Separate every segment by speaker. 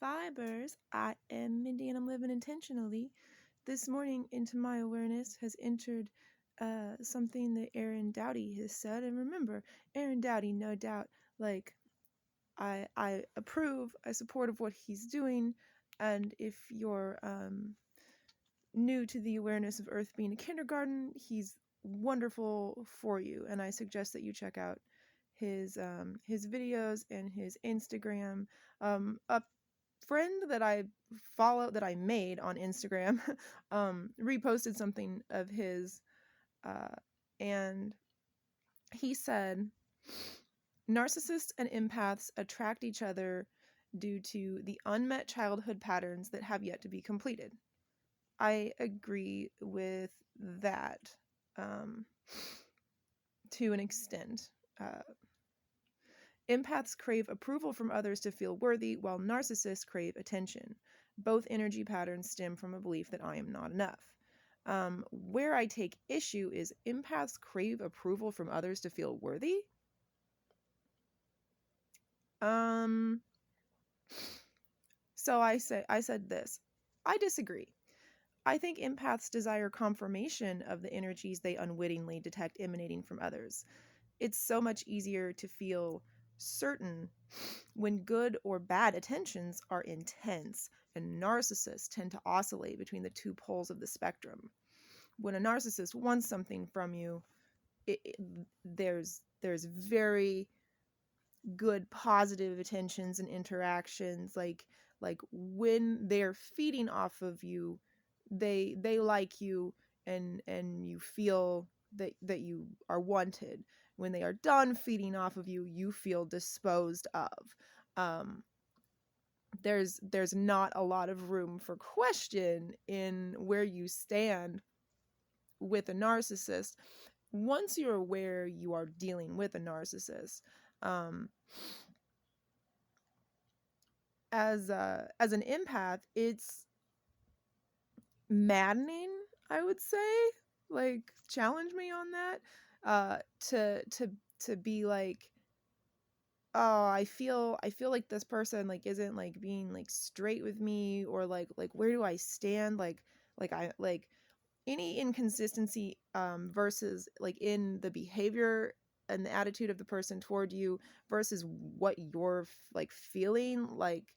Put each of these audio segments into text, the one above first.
Speaker 1: fibers. I am Mindy and I'm living intentionally. This morning into my awareness has entered something that Aaron Doughty has said. And remember, Aaron Doughty, no doubt, like I approve, I support of what he's doing. And if you're new to the awareness of Earth being a kindergarten, he's wonderful for you. And I suggest that you check out his videos and his Instagram. A friend that I follow, that I made on Instagram, reposted something of his, and he said, narcissists and empaths attract each other due to the unmet childhood patterns that have yet to be completed. I agree with that to an extent. Empaths crave approval from others to feel worthy, while narcissists crave attention. Both energy patterns stem from a belief that I am not enough. Where I take issue is empaths crave approval from others to feel worthy. So I said this. I disagree. I think empaths desire confirmation of the energies they unwittingly detect emanating from others. It's so much easier to feel certain when good or bad attentions are intense, and narcissists tend to oscillate between the two poles of the spectrum. When a narcissist wants something from you, there's very good positive attentions and interactions, like when they're feeding off of you, they like you, and you feel that you are wanted. When they are done feeding off of you, you feel disposed of. There's not a lot of room for question in where you stand with a narcissist once you're aware you are dealing with a narcissist. As an empath, it's maddening, I would say. Like, challenge me on that. To be like, oh, I feel like this person like isn't like being like straight with me, or like where do I stand, I like any inconsistency versus like in the behavior and the attitude of the person toward you versus what you're like feeling, like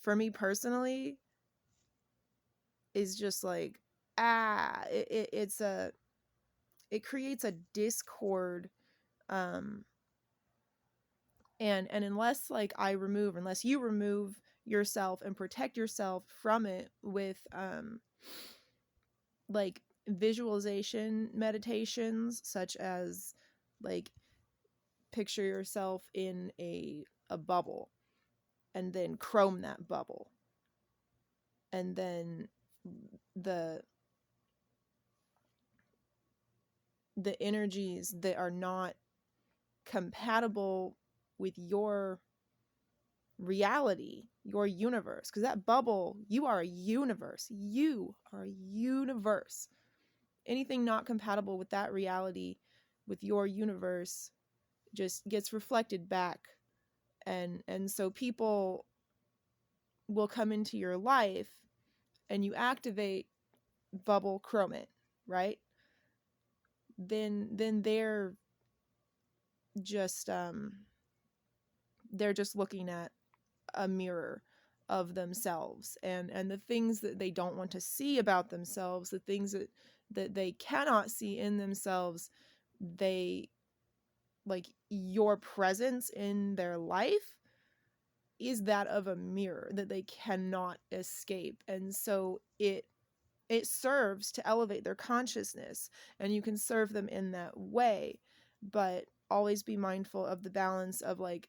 Speaker 1: for me personally is just like, it creates a discord. um and unless like unless you remove yourself and protect yourself from it with like visualization meditations, such as like picture yourself in a bubble and then chrome that bubble, and then the energies that are not compatible with your reality, your universe, because that bubble, you are a universe. You are a universe. Anything not compatible with that reality, with your universe, just gets reflected back. And so people will come into your life and you activate bubble chrome it, right? Then just they're just looking at a mirror of themselves, and the things that they don't want to see about themselves, the things that they cannot see in themselves, they like your presence in their life is that of a mirror that they cannot escape. And so it serves to elevate their consciousness, and you can serve them in that way, but always be mindful of the balance of like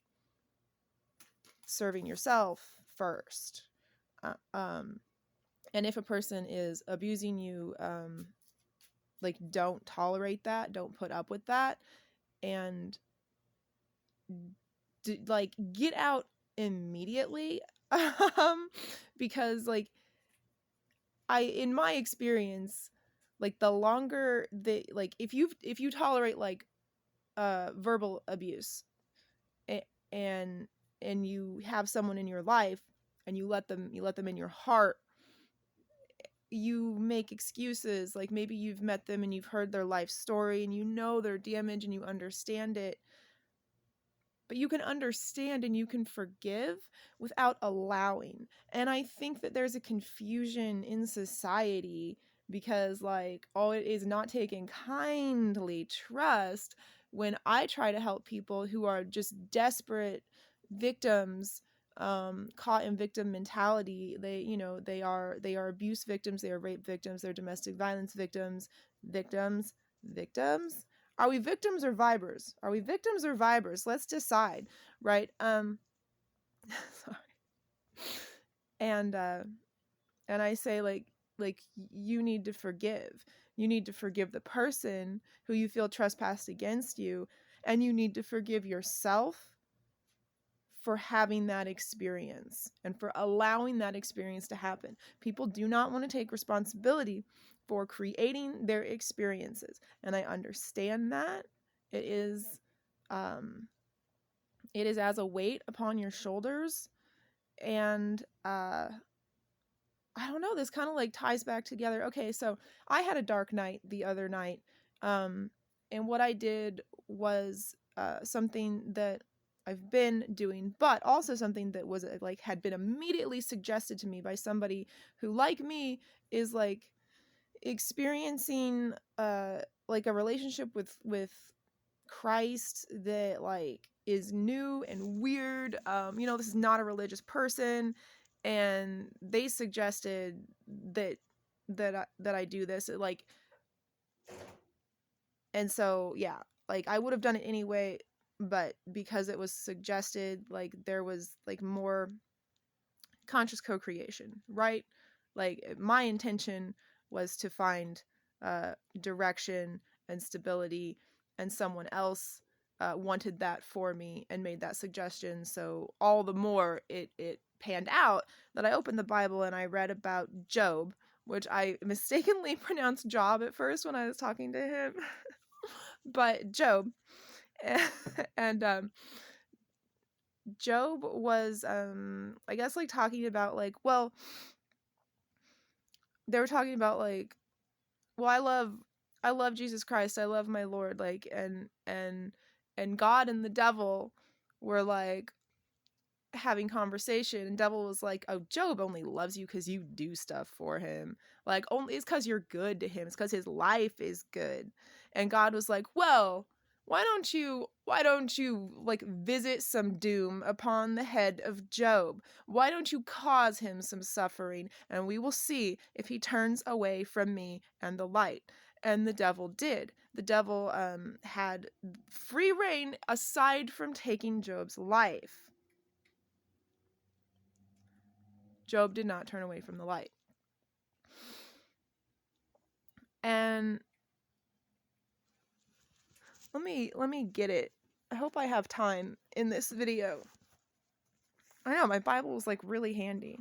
Speaker 1: serving yourself first. And if a person is abusing you, like don't tolerate that, don't put up with that, and like get out immediately. Because like in my experience, like the longer they like, if you tolerate like verbal abuse, and you have someone in your life and you let them in your heart, you make excuses. Like maybe you've met them and you've heard their life story and you know their damage and you understand it. But you can understand and you can forgive without allowing. And I think that there's a confusion in society because, like, oh, it is not taken kindly trust when I try to help people who are just desperate victims, caught in victim mentality. They are abuse victims, they are rape victims, they're domestic violence victims. Are we victims or vibers? Are we victims or vibers? Let's decide, right? Sorry. And I say, like you need to forgive. You need to forgive the person who you feel trespassed against you, and you need to forgive yourself for having that experience and for allowing that experience to happen. People do not want to take responsibility for creating their experiences, and I understand that. It is as a weight upon your shoulders, and I don't know, this kind of like ties back together. Okay, so I had a dark night the other night, and what I did was something that I've been doing, but also something that was like had been immediately suggested to me by somebody who, like me, is like experiencing like a relationship with Christ that like is new and weird. This is not a religious person, and they suggested that I do this, like, and so yeah, like I would have done it anyway, but because it was suggested, like there was like more conscious co-creation, right? Like my intention was to find direction and stability, and someone else wanted that for me and made that suggestion. So all the more it panned out that I opened the Bible and I read about Job, which I mistakenly pronounced Job at first when I was talking to him, but Job. And Job was I guess like talking about like, well, they were talking about like, well, I love Jesus Christ, I love my Lord, like, and God and the devil were like having conversation, and devil was like, oh, Job only loves you because you do stuff for him, like only it's because you're good to him, it's because his life is good. And God was like, well, why don't you like visit some doom upon the head of Job? Why don't you cause him some suffering, and we will see if he turns away from me and the light. And the devil did. The devil had free reign aside from taking Job's life. Job did not turn away from the light. And let me get it. I hope I have time in this video. I know my Bible is like really handy.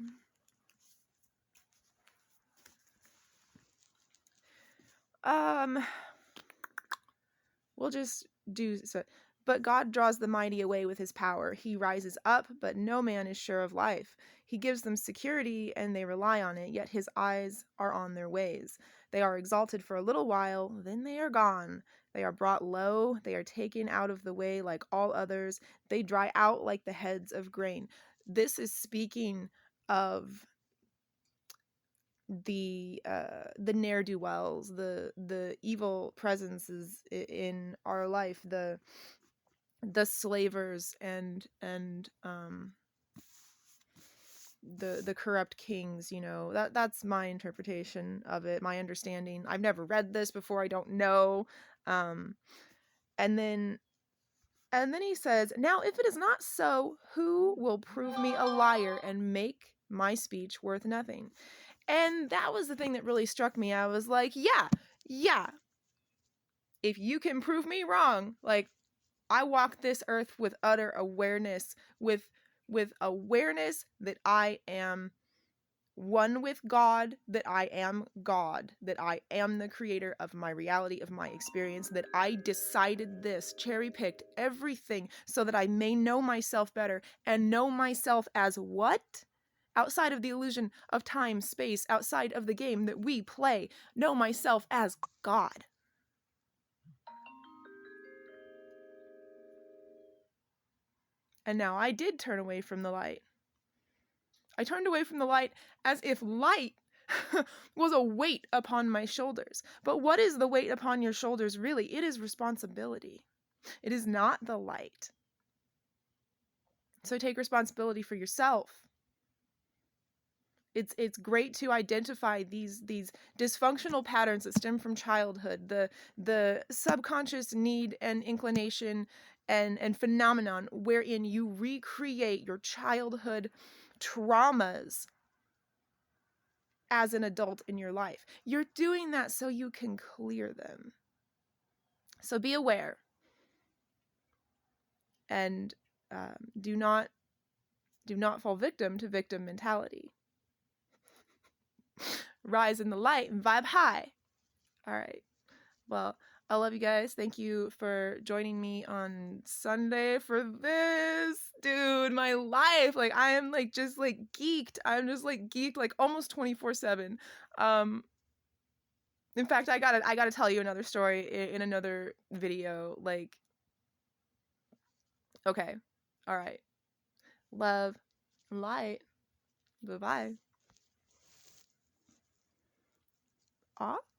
Speaker 1: We'll just do so. But God draws the mighty away with his power. He rises up, but no man is sure of life. He gives them security, and they rely on it, yet his eyes are on their ways. They are exalted for a little while, then they are gone. They are brought low, they are taken out of the way like all others. They dry out like the heads of grain. This is speaking of the ne'er-do-wells, the evil presences in our life, the slavers and the corrupt kings. That's my interpretation of it, my understanding. I've never read this before, I don't know. And then he says, now if it is not so, who will prove me a liar and make my speech worth nothing? And that was the thing that really struck me. I was like, yeah, if you can prove me wrong, like, I walk this earth with utter awareness, with awareness that I am one with God, that I am God, that I am the creator of my reality, of my experience, that I decided this, cherry-picked everything so that I may know myself better, and know myself as what? outside of the illusion of time, space, outside of the game that we play, know myself as God. And now I did turn away from the light. I turned away from the light as if light was a weight upon my shoulders. But what is the weight upon your shoulders really? It is responsibility. It is not the light. So take responsibility for yourself. It's great to identify these dysfunctional patterns that stem from childhood, the subconscious need and inclination and phenomenon wherein you recreate your childhood traumas as an adult in your life. You're doing that so you can clear them. So be aware, and do not fall victim to victim mentality. Rise in the light and vibe high. All right. Well, I love you guys. Thank you for joining me on Sunday for this. Dude, my life. Like, I am like just like geeked. I'm just like geeked like almost 24/7. In fact, I gotta tell you another story in another video. Like, okay. All right. Love and light. Bye-bye. Off.